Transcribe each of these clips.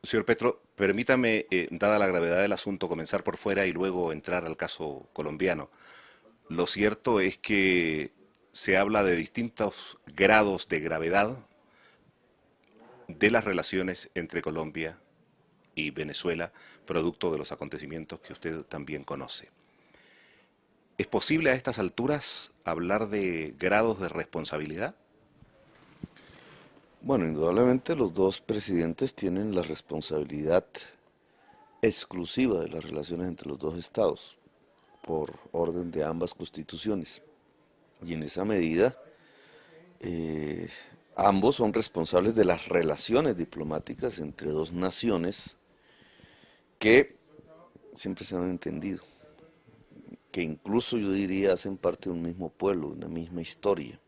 Señor Petro, permítame, dada la gravedad del asunto, comenzar por fuera y luego entrar al caso colombiano. Lo cierto es que se habla de distintos grados de gravedad de las relaciones entre Colombia y Venezuela, producto de los acontecimientos que usted también conoce. ¿Es posible a estas alturas hablar de grados de responsabilidad? Bueno, indudablemente los dos presidentes tienen la responsabilidad exclusiva de las relaciones entre los dos estados, por orden de ambas constituciones. Y en esa medida, eh, ambos son responsables de las relaciones diplomáticas entre dos naciones que siempre se han entendido, que incluso yo diría hacen parte de un mismo pueblo, una misma historia.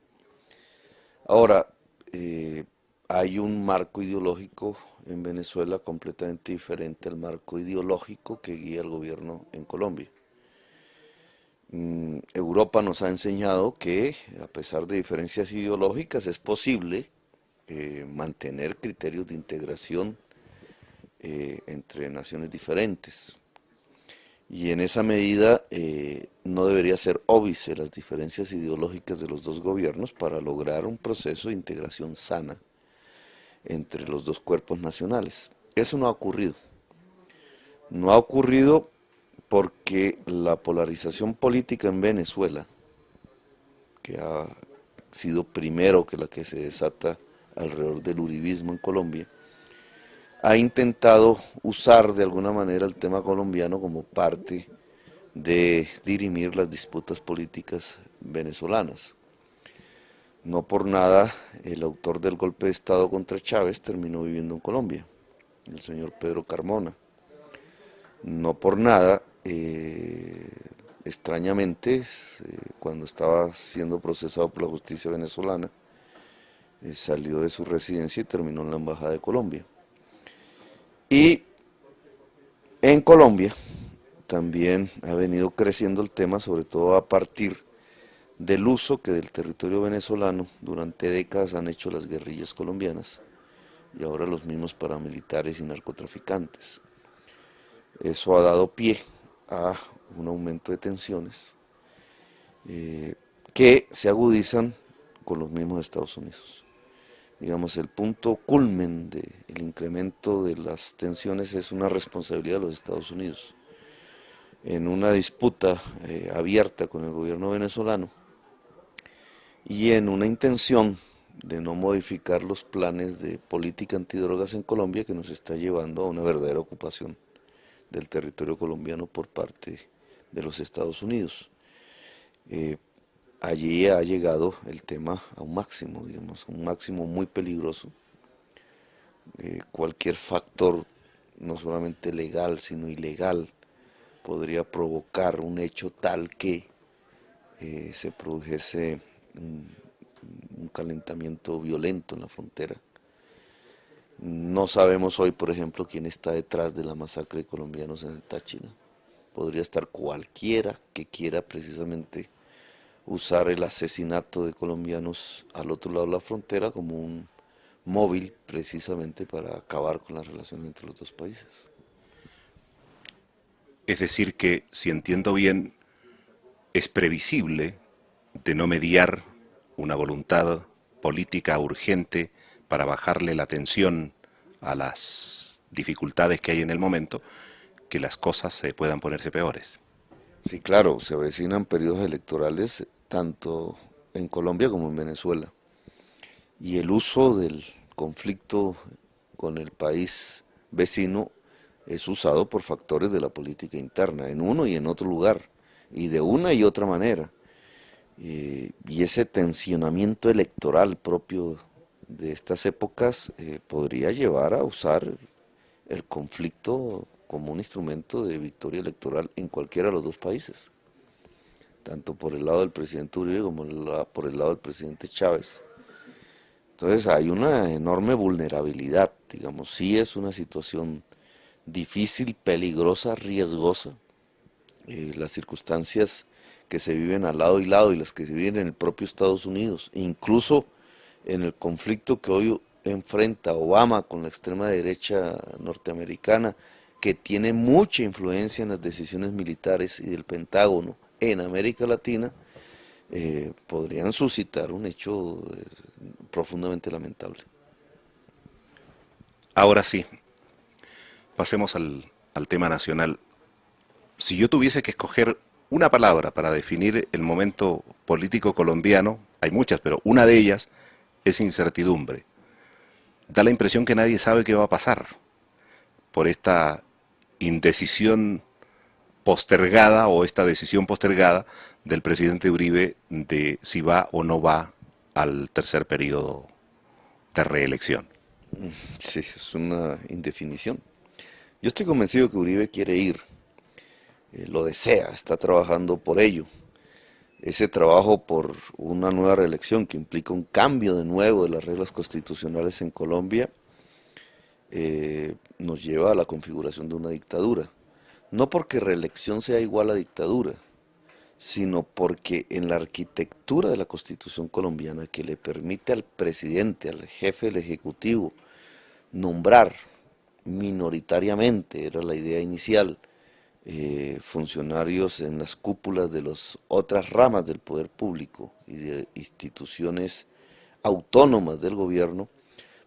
Ahora, eh, hay un marco ideológico en Venezuela completamente diferente al marco ideológico que guía el gobierno en Colombia. Europa nos ha enseñado que, a pesar de diferencias ideológicas, es posible mantener criterios de integración entre naciones diferentes. Y en esa medida no debería ser óbice las diferencias ideológicas de los dos gobiernos para lograr un proceso de integración sana entre los dos cuerpos nacionales. Eso no ha ocurrido. No ha ocurrido porque la polarización política en Venezuela, que ha sido primero que la que se desata alrededor del uribismo en Colombia, ha intentado usar de alguna manera el tema colombiano como parte de dirimir las disputas políticas venezolanas. No por nada el autor del golpe de Estado contra Chávez terminó viviendo en Colombia, el señor Pedro Carmona. No por nada, extrañamente, cuando estaba siendo procesado por la justicia venezolana, salió de su residencia y terminó en la Embajada de Colombia. Y en Colombia también ha venido creciendo el tema, sobre todo a partir del uso que del territorio venezolano durante décadas han hecho las guerrillas colombianas y ahora los mismos paramilitares y narcotraficantes. Eso ha dado pie a un aumento de tensiones que se agudizan con los mismos Estados Unidos. Digamos, el punto culmen del incremento de las tensiones es una responsabilidad de los Estados Unidos. En una disputa abierta con el gobierno venezolano y en una intención de no modificar los planes de política antidrogas en Colombia que nos está llevando a una verdadera ocupación del territorio colombiano por parte de los Estados Unidos. Eh, Allí ha llegado el tema a un máximo, digamos, un máximo muy peligroso. Cualquier factor, no solamente legal, sino ilegal, podría provocar un hecho tal que se produjese un calentamiento violento en la frontera. No sabemos hoy, por ejemplo, quién está detrás de la masacre de colombianos en el Táchira. Podría estar cualquiera que quiera precisamente usar el asesinato de colombianos al otro lado de la frontera como un móvil precisamente para acabar con las relaciones entre los dos países. Es decir, que, si entiendo bien, es previsible de no mediar una voluntad política urgente para bajarle la tensión a las dificultades que hay en el momento, que las cosas se puedan ponerse peores. Sí, claro, se avecinan periodos electorales tanto en Colombia como en Venezuela. Y el uso del conflicto con el país vecino es usado por factores de la política interna, en uno y en otro lugar, y de una y otra manera. Y ese tensionamiento electoral propio de estas épocas podría llevar a usar el conflicto como un instrumento de victoria electoral en cualquiera de los dos países, tanto por el lado del presidente Uribe como por el lado del presidente Chávez. Entonces hay una enorme vulnerabilidad, digamos, sí es una situación difícil, peligrosa, riesgosa. Las circunstancias que se viven al lado y las que se viven en el propio Estados Unidos, e incluso en el conflicto que hoy enfrenta Obama con la extrema derecha norteamericana, que tiene mucha influencia en las decisiones militares y del Pentágono en América Latina, podrían suscitar un hecho profundamente lamentable. Ahora sí, pasemos al tema nacional. Si yo tuviese que escoger una palabra para definir el momento político colombiano, hay muchas, pero una de ellas es incertidumbre. Da la impresión que nadie sabe qué va a pasar por esta indecisión postergada o esta decisión postergada del presidente Uribe de si va o no va al tercer periodo de reelección. Sí, es una indefinición. Yo estoy convencido que Uribe quiere ir, lo desea, está trabajando por ello. Ese trabajo por una nueva reelección que implica un cambio de nuevo de las reglas constitucionales en Colombia nos lleva a la configuración de una dictadura. No porque reelección sea igual a dictadura, sino porque en la arquitectura de la Constitución colombiana, que le permite al presidente, al jefe del Ejecutivo, nombrar minoritariamente, era la idea inicial, funcionarios en las cúpulas de las otras ramas del poder público y de instituciones autónomas del gobierno,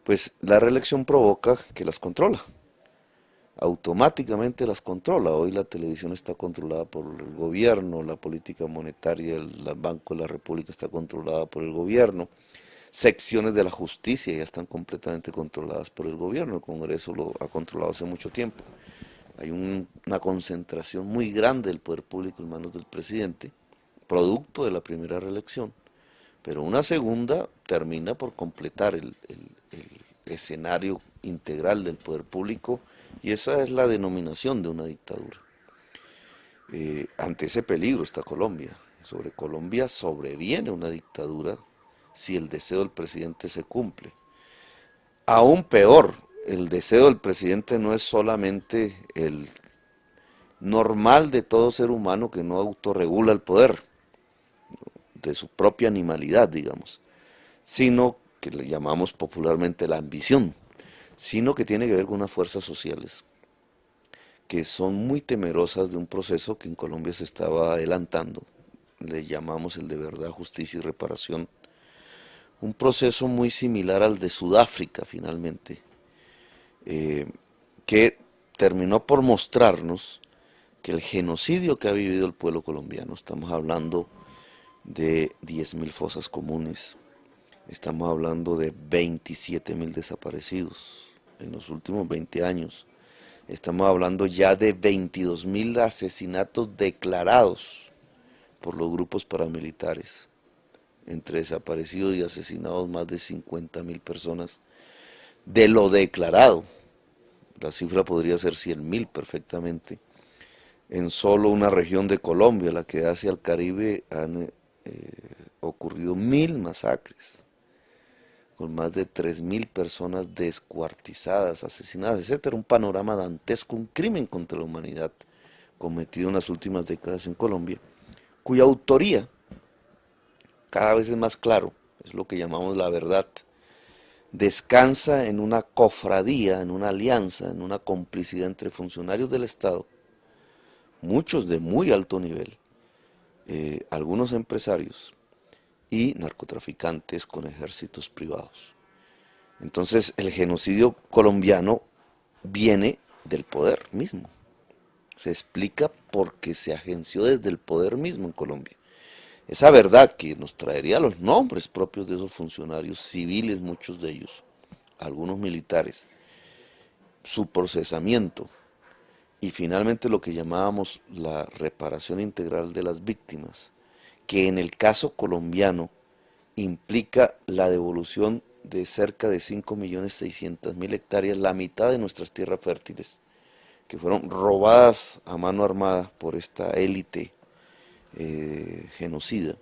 pues la reelección provoca que las controla. Automáticamente las controla. Hoy la televisión está controlada por el gobierno, la política monetaria, el Banco de la República está controlada por el gobierno, secciones de la justicia ya están completamente controladas por el gobierno, el Congreso lo ha controlado hace mucho tiempo. Hay una concentración muy grande del poder público en manos del presidente, producto de la primera reelección, pero una segunda termina por completar el escenario integral del poder público, y esa es la denominación de una dictadura. Ante ese peligro está Colombia. Sobre Colombia sobreviene una dictadura si el deseo del presidente se cumple. Aún peor, el deseo del presidente no es solamente el normal de todo ser humano que no autorregula el poder, de su propia animalidad, digamos, sino que le llamamos popularmente la ambición, sino que tiene que ver con unas fuerzas sociales que son muy temerosas de un proceso que en Colombia se estaba adelantando, le llamamos el de verdad, justicia y reparación, un proceso muy similar al de Sudáfrica finalmente, que terminó por mostrarnos que el genocidio que ha vivido el pueblo colombiano, estamos hablando de 10.000 fosas comunes, estamos hablando de 27.000 desaparecidos en los últimos 20 años, estamos hablando ya de 22.000 asesinatos declarados por los grupos paramilitares, entre desaparecidos y asesinados más de 50.000 personas, de lo declarado, la cifra podría ser 100.000 perfectamente, en solo una región de Colombia, la que hace al Caribe, han ocurrido 1.000 masacres, con más de 3.000 personas descuartizadas, asesinadas, etcétera, un panorama dantesco, un crimen contra la humanidad cometido en las últimas décadas en Colombia, cuya autoría cada vez es más claro, es lo que llamamos la verdad, descansa en una cofradía, en una alianza, en una complicidad entre funcionarios del Estado, muchos de muy alto nivel, algunos empresarios y narcotraficantes con ejércitos privados. Entonces el genocidio colombiano viene del poder mismo, se explica porque se agenció desde el poder mismo en Colombia. Esa verdad que nos traería los nombres propios de esos funcionarios civiles, muchos de ellos, algunos militares, su procesamiento y finalmente lo que llamábamos la reparación integral de las víctimas, que en el caso colombiano implica la devolución de cerca de 5.600.000 hectáreas, la mitad de nuestras tierras fértiles, que fueron robadas a mano armada por esta élite genocida,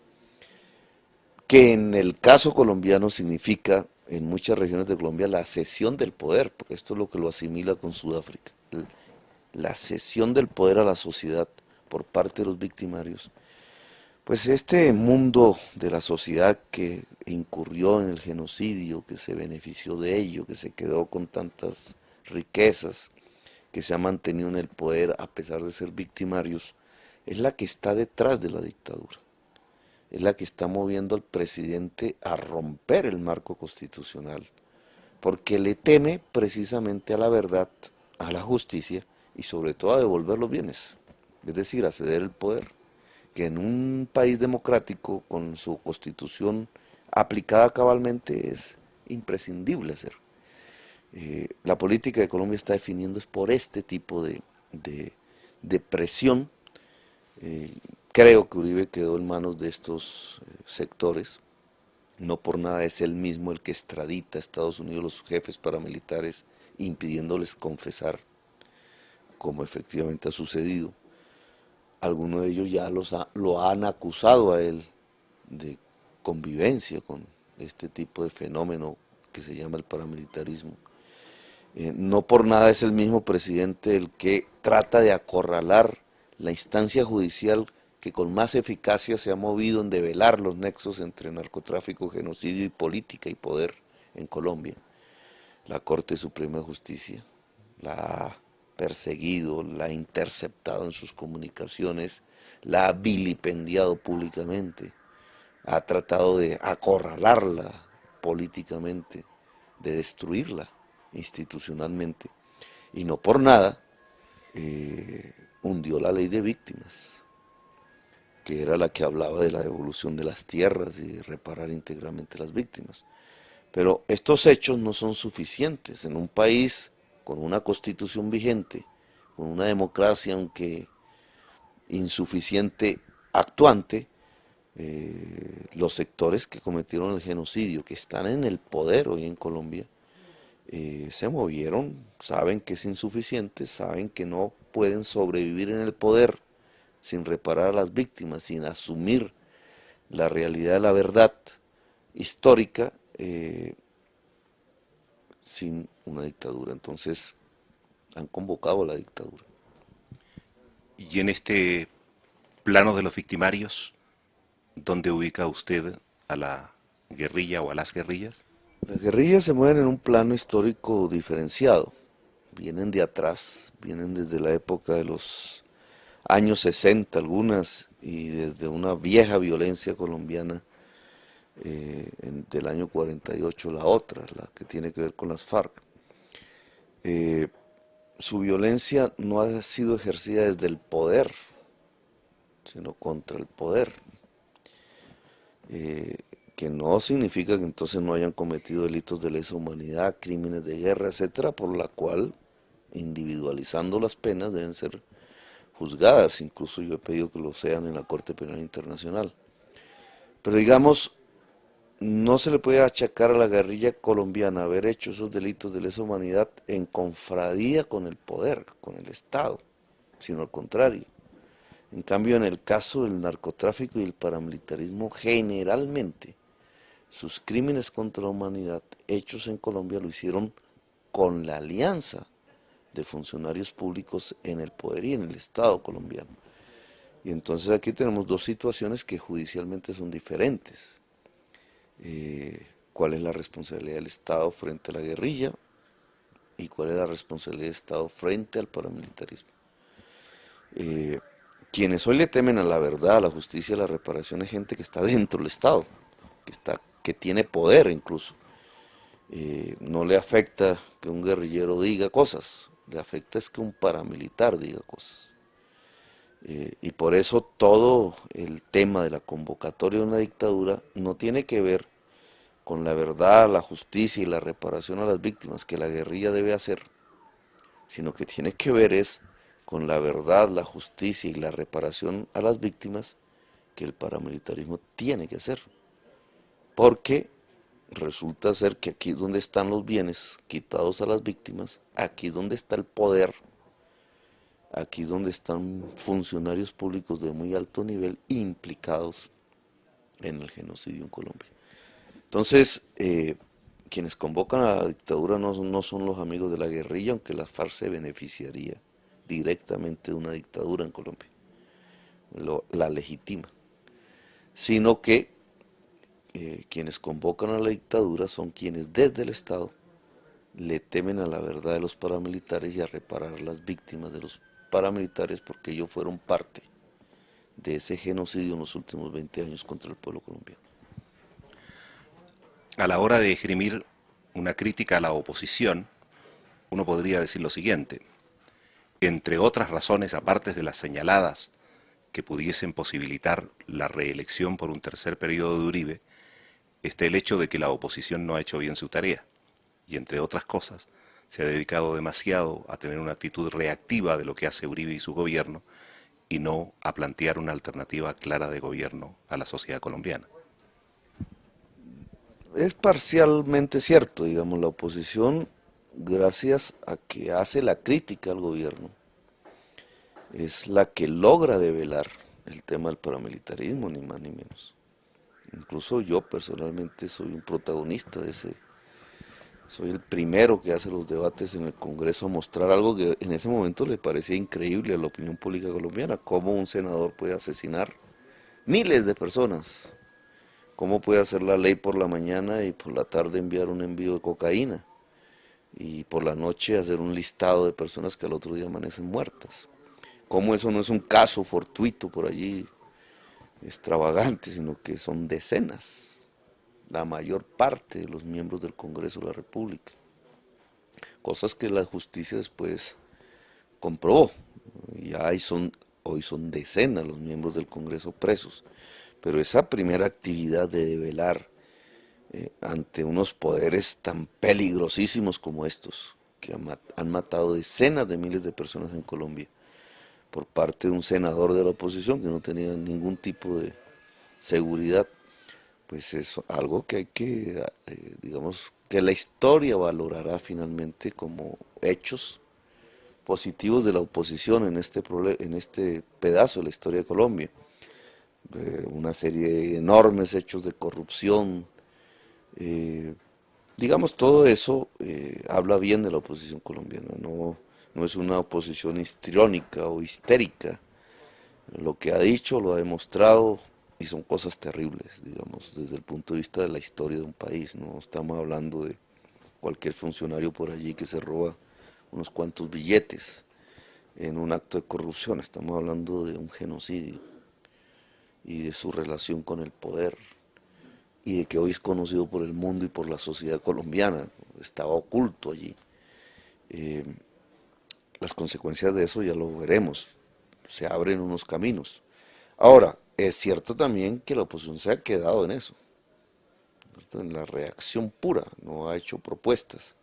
que en el caso colombiano significa en muchas regiones de Colombia la cesión del poder, porque esto es lo que lo asimila con Sudáfrica, la, la cesión del poder a la sociedad por parte de los victimarios, Pues este mundo de la sociedad que incurrió en el genocidio, que se benefició de ello, que se quedó con tantas riquezas, que se ha mantenido en el poder a pesar de ser victimarios, es la que está detrás de la dictadura. Es la que está moviendo al presidente a romper el marco constitucional, porque le teme precisamente a la verdad, a la justicia y sobre todo a devolver los bienes, es decir, a ceder el poder, que en un país democrático con su constitución aplicada cabalmente es imprescindible hacer. La política de Colombia está definiendo es por este tipo de presión. Creo que Uribe quedó en manos de estos sectores. No por nada es él mismo el que extradita a Estados Unidos los jefes paramilitares, impidiéndoles confesar, como efectivamente ha sucedido. Algunos de ellos ya lo han acusado a él de convivencia con este tipo de fenómeno que se llama el paramilitarismo. No por nada es el mismo presidente el que trata de acorralar la instancia judicial que con más eficacia se ha movido en develar los nexos entre narcotráfico, genocidio y política y poder en Colombia. La Corte Suprema de Justicia la ha perseguido, la ha interceptado en sus comunicaciones, la ha vilipendiado públicamente, ha tratado de acorralarla políticamente, de destruirla institucionalmente, y no por nada hundió la ley de víctimas, que era la que hablaba de la devolución de las tierras y de reparar íntegramente las víctimas. Pero estos hechos no son suficientes en un país con una constitución vigente, con una democracia aunque insuficiente actuante. Los sectores que cometieron el genocidio, que están en el poder hoy en Colombia, se movieron, saben que es insuficiente, saben que no pueden sobrevivir en el poder sin reparar a las víctimas, sin asumir la realidad de la verdad histórica, sin una dictadura. Entonces han convocado a la dictadura. Y en este plano de los victimarios, ¿dónde ubica usted a la guerrilla o a las guerrillas? Las guerrillas se mueven en un plano histórico diferenciado. Vienen de atrás, vienen desde la época de los años 60 algunas, y desde una vieja violencia colombiana del año 48 la otra, la que tiene que ver con las FARC. Su violencia no ha sido ejercida desde el poder, sino contra el poder, que no significa que entonces no hayan cometido delitos de lesa humanidad, crímenes de guerra, etcétera, por la cual, individualizando las penas, deben ser juzgadas. Incluso yo he pedido que lo sean en la Corte Penal Internacional. Pero digamos, no se le puede achacar a la guerrilla colombiana haber hecho esos delitos de lesa humanidad en confradía con el poder, con el Estado, sino al contrario. En cambio, en el caso del narcotráfico y el paramilitarismo, generalmente sus crímenes contra la humanidad hechos en Colombia lo hicieron con la alianza de funcionarios públicos en el poder y en el Estado colombiano. Y entonces aquí tenemos dos situaciones que judicialmente son diferentes. ¿Cuál es la responsabilidad del Estado frente a la guerrilla? ¿Y cuál es la responsabilidad del Estado frente al paramilitarismo? Quienes hoy le temen a la verdad, a la justicia, a la reparación, es gente que está dentro del Estado, que tiene poder incluso. No le afecta que un guerrillero diga cosas, le afecta es que un paramilitar diga cosas. Y por eso todo el tema de la convocatoria de una dictadura no tiene que ver con la verdad, la justicia y la reparación a las víctimas que la guerrilla debe hacer, sino que tiene que ver es con la verdad, la justicia y la reparación a las víctimas que el paramilitarismo tiene que hacer. Porque resulta ser que aquí donde están los bienes quitados a las víctimas, aquí donde está el poder, aquí donde están funcionarios públicos de muy alto nivel implicados en el genocidio en Colombia. Entonces, quienes convocan a la dictadura no son los amigos de la guerrilla, aunque la FARC se beneficiaría directamente de una dictadura en Colombia. La legitima. sino que quienes convocan a la dictadura son quienes desde el Estado le temen a la verdad de los paramilitares y a reparar las víctimas de los paramilitares porque ellos fueron parte de ese genocidio en los últimos 20 años contra el pueblo colombiano. A la hora de esgrimir una crítica a la oposición, uno podría decir lo siguiente: entre otras razones, aparte de las señaladas que pudiesen posibilitar la reelección por un tercer periodo de Uribe, está el hecho de que la oposición no ha hecho bien su tarea y, entre otras cosas, se ha dedicado demasiado a tener una actitud reactiva de lo que hace Uribe y su gobierno y no a plantear una alternativa clara de gobierno a la sociedad colombiana. Es parcialmente cierto, digamos, la oposición, gracias a que hace la crítica al gobierno, es la que logra develar el tema del paramilitarismo, ni más ni menos. Incluso yo personalmente soy un protagonista de ese, soy el primero que hace los debates en el Congreso a mostrar algo que en ese momento le parecía increíble a la opinión pública colombiana: cómo un senador puede asesinar miles de personas, cómo puede hacer la ley por la mañana y por la tarde enviar un envío de cocaína, y por la noche hacer un listado de personas que al otro día amanecen muertas. Cómo eso no es un caso fortuito por allí, extravagante, sino que son decenas, la mayor parte de los miembros del Congreso de la República. Cosas que la justicia después comprobó. Ya hoy son decenas los miembros del Congreso presos. Pero esa primera actividad de develar ante unos poderes tan peligrosísimos como estos, que han matado decenas de miles de personas en Colombia, por parte de un senador de la oposición que no tenía ningún tipo de seguridad, pues es algo que hay que, digamos, que la historia valorará finalmente como hechos positivos de la oposición en este pedazo de la historia de Colombia. Una serie de enormes hechos de corrupción, digamos, todo eso habla bien de la oposición colombiana, no es una oposición histriónica o histérica. Lo que ha dicho lo ha demostrado y son cosas terribles, digamos, desde el punto de vista de la historia de un país. No estamos hablando de cualquier funcionario por allí que se roba unos cuantos billetes en un acto de corrupción, estamos hablando de un genocidio y de su relación con el poder, y de que hoy es conocido por el mundo y por la sociedad colombiana, estaba oculto allí. Las consecuencias de eso ya lo veremos, se abren unos caminos. Ahora, es cierto también que la oposición se ha quedado en eso, en la reacción pura, no ha hecho propuestas,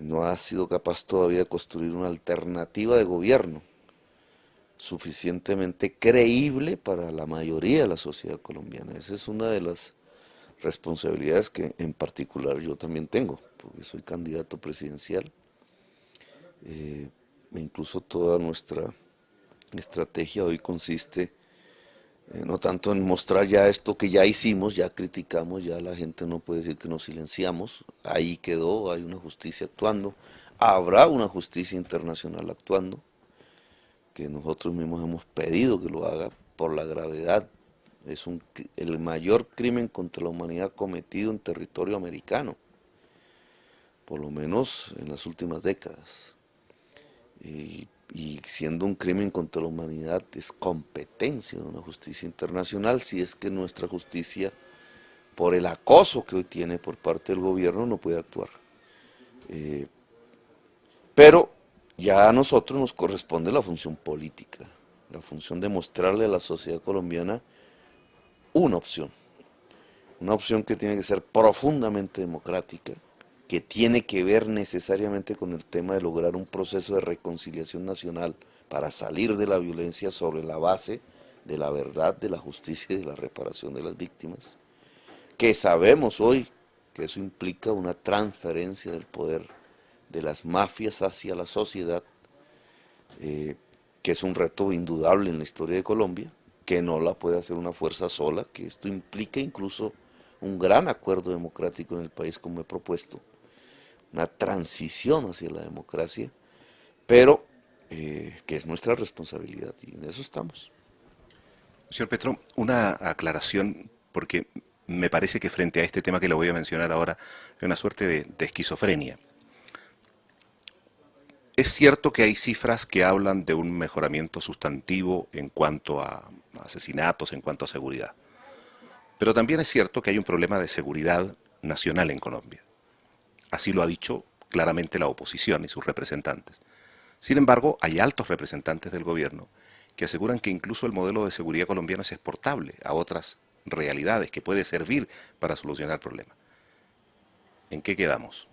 no ha sido capaz todavía de construir una alternativa de gobierno suficientemente creíble para la mayoría de la sociedad colombiana. Esa es una de las responsabilidades que en particular yo también tengo, porque soy candidato presidencial. Incluso toda nuestra estrategia hoy consiste no tanto en mostrar ya esto que ya hicimos, ya criticamos, ya la gente no puede decir que nos silenciamos, ahí quedó, hay una justicia actuando, habrá una justicia internacional actuando, que nosotros mismos hemos pedido que lo haga por la gravedad. Es el mayor crimen contra la humanidad cometido en territorio americano, por lo menos en las últimas décadas. Y siendo un crimen contra la humanidad, es competencia de una justicia internacional, si es que nuestra justicia, por el acoso que hoy tiene por parte del gobierno, no puede actuar. Pero ya a nosotros nos corresponde la función política, la función de mostrarle a la sociedad colombiana una opción que tiene que ser profundamente democrática, que tiene que ver necesariamente con el tema de lograr un proceso de reconciliación nacional para salir de la violencia sobre la base de la verdad, de la justicia y de la reparación de las víctimas, que sabemos hoy que eso implica una transferencia del poder de las mafias hacia la sociedad, que es un reto indudable en la historia de Colombia, que no la puede hacer una fuerza sola, que esto implica incluso un gran acuerdo democrático en el país, como he propuesto, una transición hacia la democracia, pero que es nuestra responsabilidad y en eso estamos. Señor Petro, una aclaración, porque me parece que frente a este tema que le voy a mencionar ahora, hay una suerte de esquizofrenia. Es cierto que hay cifras que hablan de un mejoramiento sustantivo en cuanto a asesinatos, en cuanto a seguridad. Pero también es cierto que hay un problema de seguridad nacional en Colombia. Así lo ha dicho claramente la oposición y sus representantes. Sin embargo, hay altos representantes del gobierno que aseguran que incluso el modelo de seguridad colombiano es exportable a otras realidades, que puede servir para solucionar problemas. ¿En qué quedamos?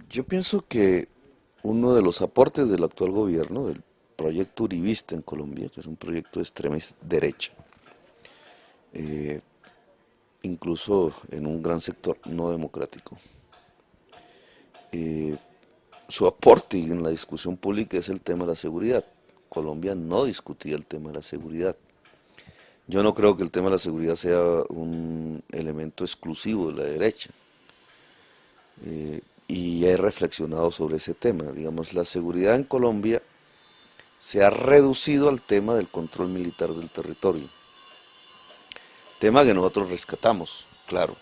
Yo pienso que uno de los aportes del actual gobierno, del proyecto uribista en Colombia, que es un proyecto de extrema derecha, eh, incluso en un gran sector no democrático, eh, su aporte en la discusión pública es el tema de la seguridad. Colombia no discutía el tema de la seguridad. Yo no creo que el tema de la seguridad sea un elemento exclusivo de la derecha. Y he reflexionado sobre ese tema. Digamos, la seguridad en Colombia se ha reducido al tema del control militar del territorio. Tema que nosotros rescatamos, claro.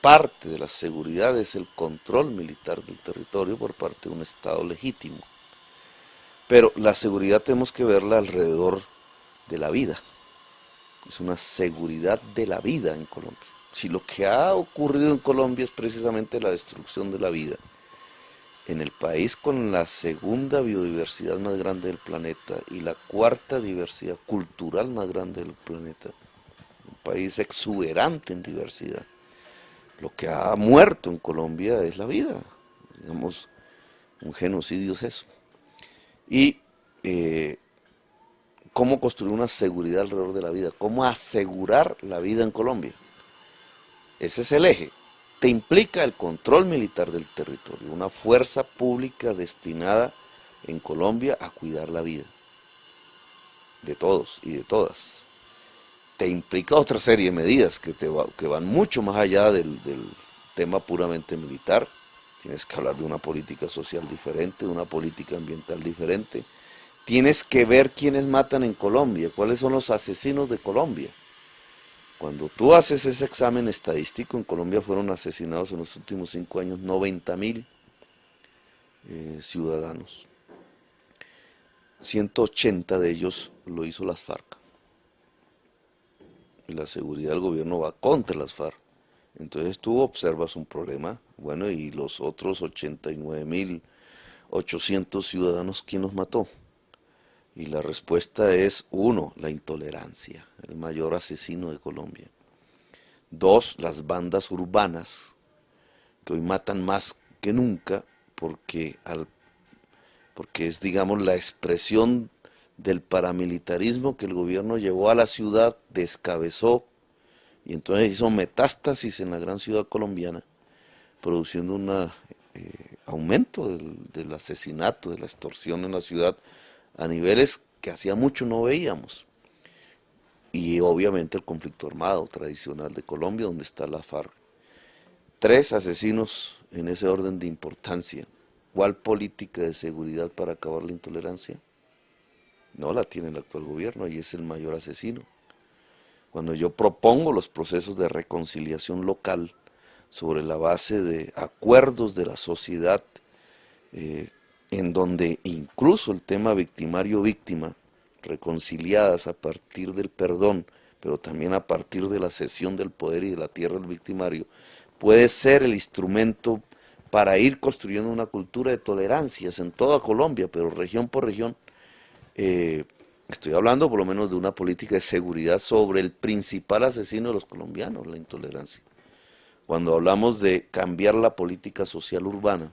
Parte de la seguridad es el control militar del territorio por parte de un Estado legítimo. Pero la seguridad tenemos que verla alrededor de la vida. Es una seguridad de la vida en Colombia. Si lo que ha ocurrido en Colombia es precisamente la destrucción de la vida, en el país con la segunda biodiversidad más grande del planeta y la cuarta diversidad cultural más grande del planeta, un país exuberante en diversidad, lo que ha muerto en Colombia es la vida. Digamos, un genocidio es eso. Y cómo construir una seguridad alrededor de la vida, cómo asegurar la vida en Colombia. Ese es el eje. Te implica el control militar del territorio, una fuerza pública destinada en Colombia a cuidar la vida de todos y de todas. Te implica otra serie de medidas que van mucho más allá del tema puramente militar. Tienes que hablar de una política social diferente, de una política ambiental diferente. Tienes que ver quiénes matan en Colombia, cuáles son los asesinos de Colombia. Cuando tú haces ese examen estadístico, en Colombia fueron asesinados en los últimos 5 años 90.000 ciudadanos. 180 de ellos lo hizo las FARC. Y la seguridad del gobierno va contra las FARC. Entonces tú observas un problema, bueno, y los otros 89.800 ciudadanos, ¿quién los mató? Y la respuesta es, 1, la intolerancia, el mayor asesino de Colombia. 2, las bandas urbanas, que hoy matan más que nunca, porque es, digamos, la expresión del paramilitarismo que el gobierno llevó a la ciudad, descabezó, y entonces hizo metástasis en la gran ciudad colombiana, produciendo un aumento del asesinato, de la extorsión en la ciudad, a niveles que hacía mucho no veíamos. Y obviamente el conflicto armado tradicional de Colombia, donde está la FARC. 3 asesinos en ese orden de importancia. ¿Cuál política de seguridad para acabar la intolerancia? No la tiene el actual gobierno, y es el mayor asesino. Cuando yo propongo los procesos de reconciliación local sobre la base de acuerdos de la sociedad, en donde incluso el tema victimario-víctima, reconciliadas a partir del perdón, pero también a partir de la cesión del poder y de la tierra del victimario, puede ser el instrumento para ir construyendo una cultura de tolerancias en toda Colombia, pero región por región. Estoy hablando por lo menos de una política de seguridad sobre el principal asesino de los colombianos, la intolerancia. Cuando hablamos de cambiar la política social urbana,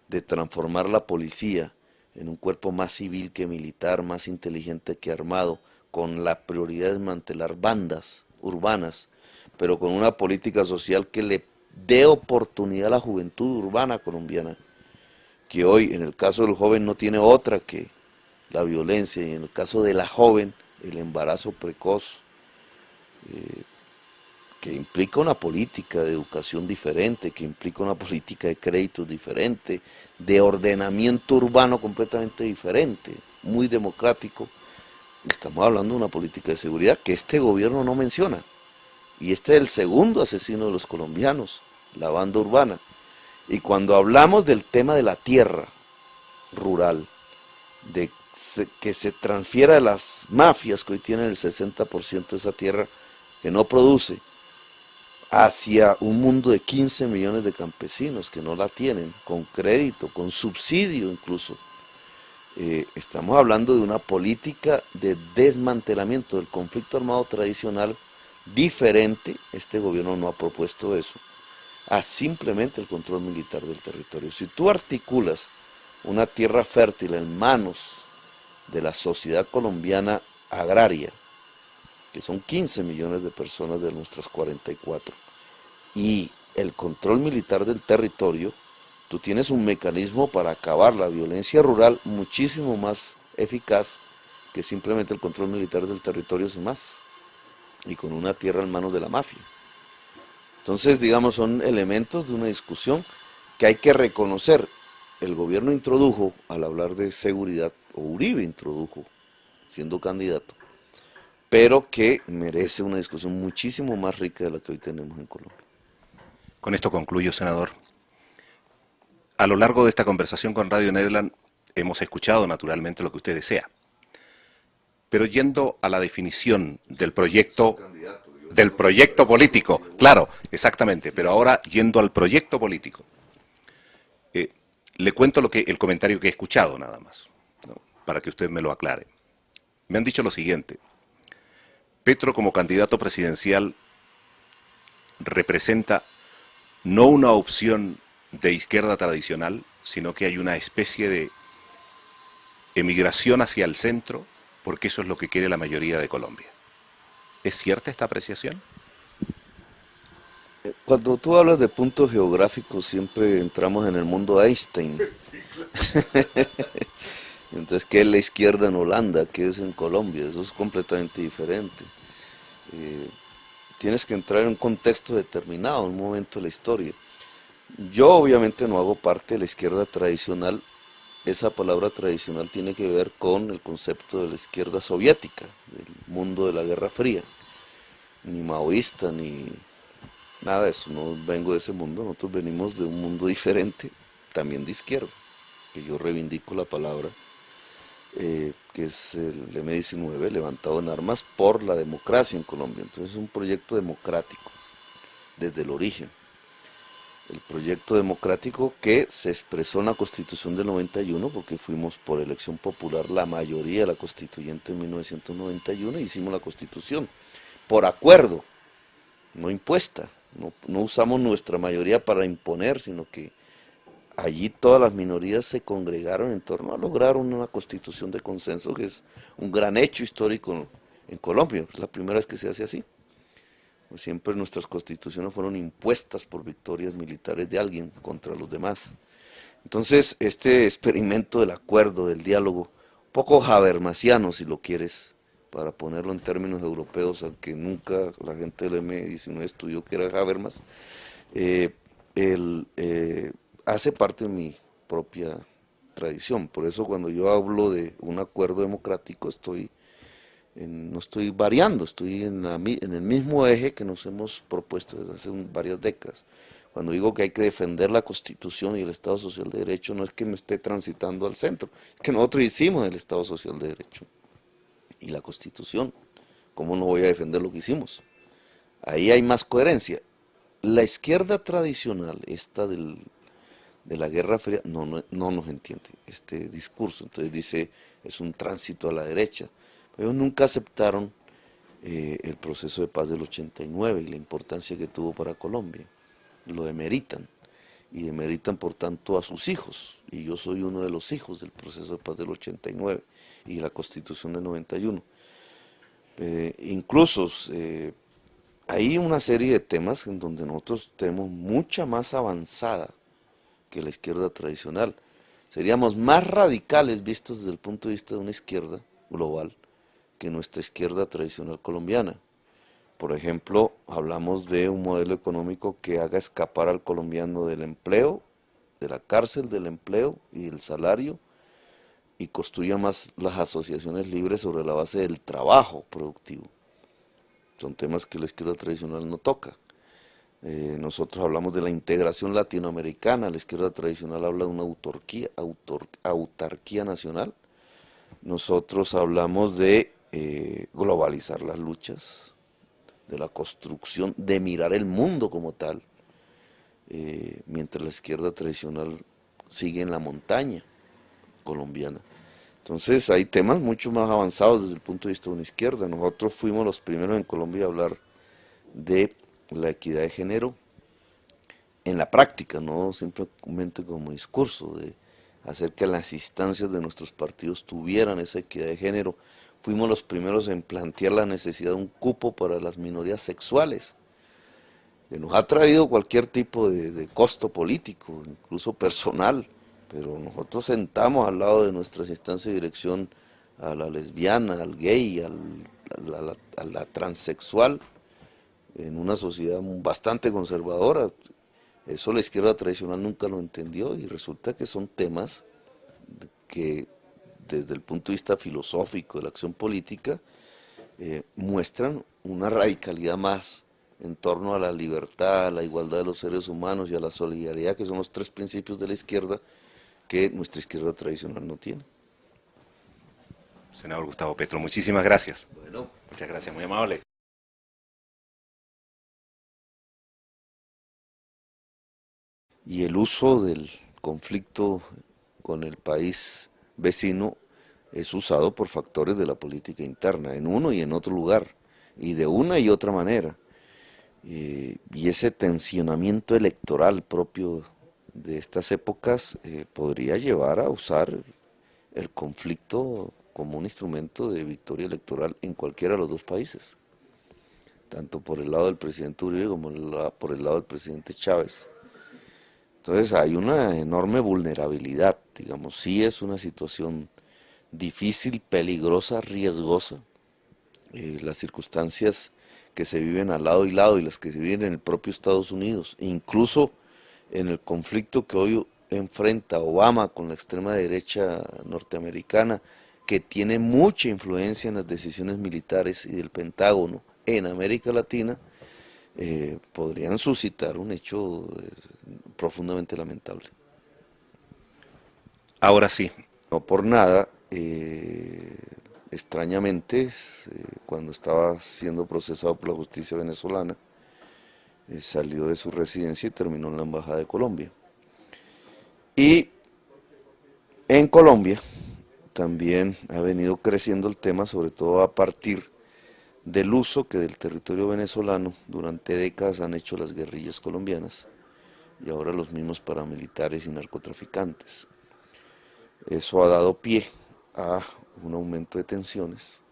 de transformar la policía en un cuerpo más civil que militar, más inteligente que armado, con la prioridad de desmantelar bandas urbanas, pero con una política social que le dé oportunidad a la juventud urbana colombiana, que hoy en el caso del joven no tiene otra que la violencia, y en el caso de la joven el embarazo precoz, que implica una política de educación diferente, que implica una política de créditos diferente, de ordenamiento urbano completamente diferente, muy democrático, estamos hablando de una política de seguridad que este gobierno no menciona. Y este es el segundo asesino de los colombianos, la banda urbana. Y cuando hablamos del tema de la tierra rural, de que se transfiera a las mafias que hoy tienen el 60% de esa tierra que no produce, hacia un mundo de 15 millones de campesinos que no la tienen, con crédito, con subsidio incluso. Estamos hablando de una política de desmantelamiento del conflicto armado tradicional diferente. Este gobierno no ha propuesto eso, a simplemente el control militar del territorio. Si tú articulas una tierra fértil en manos de la sociedad colombiana agraria, que son 15 millones de personas de nuestras 44, y el control militar del territorio, tú tienes un mecanismo para acabar la violencia rural muchísimo más eficaz que simplemente el control militar del territorio sin más, y con una tierra en manos de la mafia. Entonces, digamos, son elementos de una discusión que hay que reconocer. El gobierno introdujo, al hablar de seguridad, o Uribe introdujo, siendo candidato, pero que merece una discusión muchísimo más rica de la que hoy tenemos en Colombia. Con esto concluyo, senador. A lo largo de esta conversación con Radio Nederland hemos escuchado naturalmente lo que usted desea. Pero yendo a la definición del proyecto político, claro, exactamente, pero ahora yendo al proyecto político, le cuento el comentario que he escuchado nada más, ¿no? Para que usted me lo aclare. Me han dicho lo siguiente: Petro como candidato presidencial representa no una opción de izquierda tradicional, sino que hay una especie de emigración hacia el centro, porque eso es lo que quiere la mayoría de Colombia. ¿Es cierta esta apreciación? Cuando tú hablas de puntos geográficos siempre entramos en el mundo de Einstein. Sí, claro. Entonces, ¿qué es la izquierda en Holanda? ¿Qué es en Colombia? Eso es completamente diferente. Tienes que entrar en un contexto determinado, en un momento de la historia. Yo obviamente no hago parte de la izquierda tradicional. Esa palabra tradicional tiene que ver con el concepto de la izquierda soviética, del mundo de la Guerra Fría. Ni maoísta, ni nada de eso, no vengo de ese mundo. Nosotros venimos de un mundo diferente, también de izquierda, que yo reivindico la palabra, que es el M-19, levantado en armas por la democracia en Colombia. Entonces es un proyecto democrático, desde el origen. El proyecto democrático que se expresó en la Constitución del 91, porque fuimos por elección popular la mayoría de la constituyente en 1991, e hicimos la Constitución por acuerdo, no impuesta. No usamos nuestra mayoría para imponer, sino que allí todas las minorías se congregaron en torno a lograr una constitución de consenso, que es un gran hecho histórico en Colombia. Es la primera vez que se hace así. Pues siempre nuestras constituciones fueron impuestas por victorias militares de alguien contra los demás. Entonces, este experimento del acuerdo, del diálogo, un poco habermasiano si lo quieres, para ponerlo en términos europeos, aunque nunca la gente del M19 estudió que era Habermas, hace parte de mi propia tradición. Por eso cuando yo hablo de un acuerdo democrático no estoy variando, estoy en el mismo eje que nos hemos propuesto desde hace varias décadas. Cuando digo que hay que defender la Constitución y el Estado Social de Derecho, no es que me esté transitando al centro, es que nosotros hicimos el Estado Social de Derecho y la Constitución. ¿Cómo no voy a defender lo que hicimos? Ahí hay más coherencia. La izquierda tradicional, esta de la Guerra Fría, no nos entiende este discurso. Entonces dice, es un tránsito a la derecha. Pero ellos nunca aceptaron el proceso de paz del 89 y la importancia que tuvo para Colombia. Lo demeritan, y demeritan por tanto a sus hijos. Y yo soy uno de los hijos del proceso de paz del 89 y la Constitución del 91. Incluso hay una serie de temas en donde nosotros tenemos mucha más avanzada que la izquierda tradicional. Seríamos más radicales vistos desde el punto de vista de una izquierda global que nuestra izquierda tradicional colombiana. Por ejemplo, hablamos de un modelo económico que haga escapar al colombiano del empleo, de la cárcel del empleo y del salario, y construya más las asociaciones libres sobre la base del trabajo productivo. Son temas que la izquierda tradicional no toca. Nosotros hablamos de la integración latinoamericana, la izquierda tradicional habla de una autarquía nacional. Nosotros hablamos de globalizar las luchas, de la construcción, de mirar el mundo como tal, mientras la izquierda tradicional sigue en la montaña colombiana. Entonces hay temas mucho más avanzados desde el punto de vista de una izquierda. Nosotros fuimos los primeros en Colombia a hablar de la equidad de género en la práctica, no simplemente como discurso, de hacer que las instancias de nuestros partidos tuvieran esa equidad de género. Fuimos los primeros en plantear la necesidad de un cupo para las minorías sexuales, que nos ha traído cualquier tipo de costo político, incluso personal, pero nosotros sentamos al lado de nuestras instancias de dirección a la lesbiana, al gay, a la transexual, en una sociedad bastante conservadora. Eso la izquierda tradicional nunca lo entendió y resulta que son temas que desde el punto de vista filosófico de la acción política muestran una radicalidad más en torno a la libertad, a la igualdad de los seres humanos y a la solidaridad, que son los tres principios de la izquierda que nuestra izquierda tradicional no tiene. Senador Gustavo Petro, muchísimas gracias. Bueno, Muchas gracias, muy amable. y el uso del conflicto con el país vecino es usado por factores de la política interna, en uno y en otro lugar, y de una y otra manera. Y ese tensionamiento electoral propio de estas épocas podría llevar a usar el conflicto como un instrumento de victoria electoral en cualquiera de los dos países, tanto por el lado del presidente Uribe como por el lado del presidente Chávez. Entonces hay una enorme vulnerabilidad, digamos, sí es una situación difícil, peligrosa, riesgosa. Las circunstancias que se viven al lado y lado y las que se viven en el propio Estados Unidos, incluso en el conflicto que hoy enfrenta Obama con la extrema derecha norteamericana, que tiene mucha influencia en las decisiones militares y del Pentágono en América Latina, podrían suscitar un hecho profundamente lamentable. Ahora sí, No por nada, extrañamente, cuando estaba siendo procesado por la justicia venezolana, salió de su residencia y terminó en la Embajada de Colombia. Y en Colombia también ha venido creciendo el tema, sobre todo a partir del uso que del territorio venezolano durante décadas han hecho las guerrillas colombianas y ahora los mismos paramilitares y narcotraficantes. Eso ha dado pie a un aumento de tensiones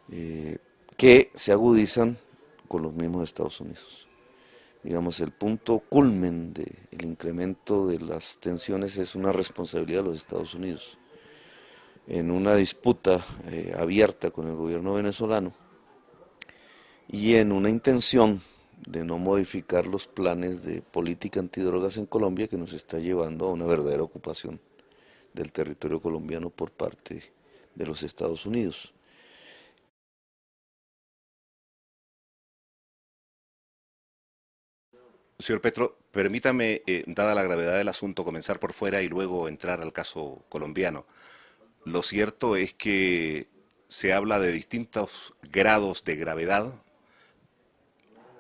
que se agudizan con los mismos Estados Unidos. Digamos, el punto culmen del incremento de las tensiones es una responsabilidad de los Estados Unidos. En una disputa abierta con el gobierno venezolano y en una intención de no modificar los planes de política antidrogas en Colombia, que nos está llevando a una verdadera ocupación del territorio colombiano por parte de los Estados Unidos. señor Petro, permítame, dada la gravedad del asunto, comenzar por fuera y luego entrar al caso colombiano. Lo cierto es que se habla de distintos grados de gravedad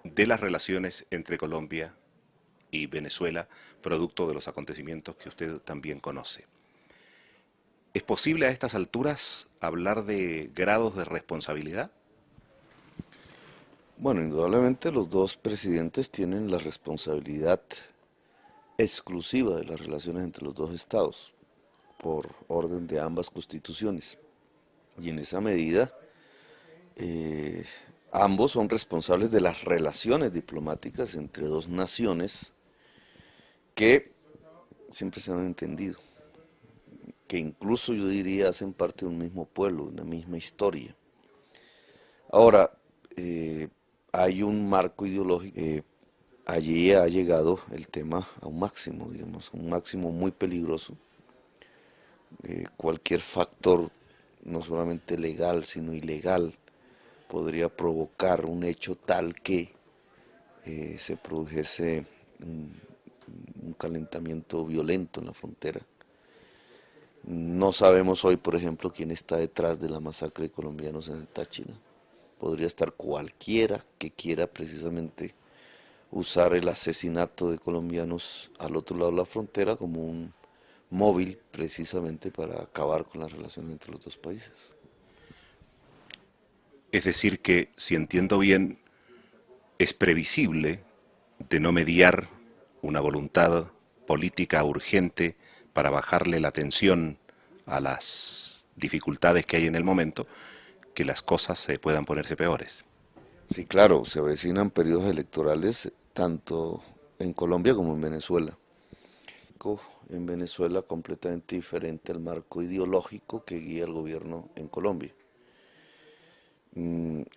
de las relaciones entre Colombia y Venezuela, producto de los acontecimientos que usted también conoce. ¿Es posible a estas alturas hablar de grados de responsabilidad? Bueno, indudablemente los dos presidentes tienen la responsabilidad exclusiva de las relaciones entre los dos estados, por orden de ambas constituciones. Y en esa medida, ambos son responsables de las relaciones diplomáticas entre dos naciones que siempre se han entendido, que incluso yo diría hacen parte de un mismo pueblo, de una misma historia. Ahora, hay un marco ideológico, allí ha llegado el tema a un máximo, digamos, un máximo muy peligroso, cualquier factor, no solamente legal, sino ilegal, podría provocar un hecho tal que se produjese un calentamiento violento en la frontera. No sabemos hoy, por ejemplo, quién está detrás de la masacre de colombianos en el Táchira. Podría estar cualquiera que quiera precisamente usar el asesinato de colombianos al otro lado de la frontera como un móvil precisamente para acabar con las relaciones entre los dos países. Es decir que, si entiendo bien, es previsible de no mediar una voluntad política urgente para bajarle la tensión a las dificultades que hay en el momento, que las cosas se puedan ponerse peores. Sí, claro, se avecinan periodos electorales tanto en Colombia como en Venezuela. En Venezuela completamente diferente al marco ideológico que guía el gobierno en Colombia.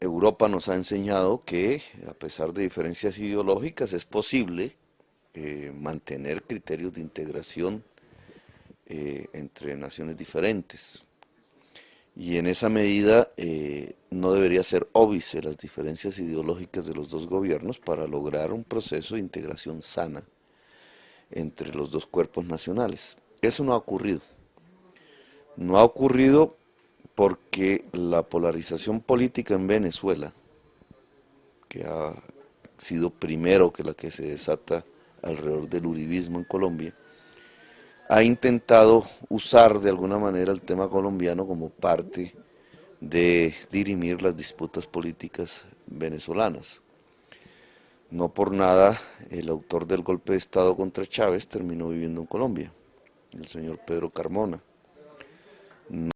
Europa nos ha enseñado que, a pesar de diferencias ideológicas, es posible mantener criterios de integración entre naciones diferentes. Y en esa medida no debería ser óbice las diferencias ideológicas de los dos gobiernos para lograr un proceso de integración sana entre los dos cuerpos nacionales. Eso no ha ocurrido. No ha ocurrido porque la polarización política en Venezuela, que ha sido primero que la que se desata alrededor del uribismo en Colombia, ha intentado usar de alguna manera el tema colombiano como parte de dirimir las disputas políticas venezolanas. No por nada el autor del golpe de Estado contra Chávez terminó viviendo en Colombia, el señor Pedro Carmona.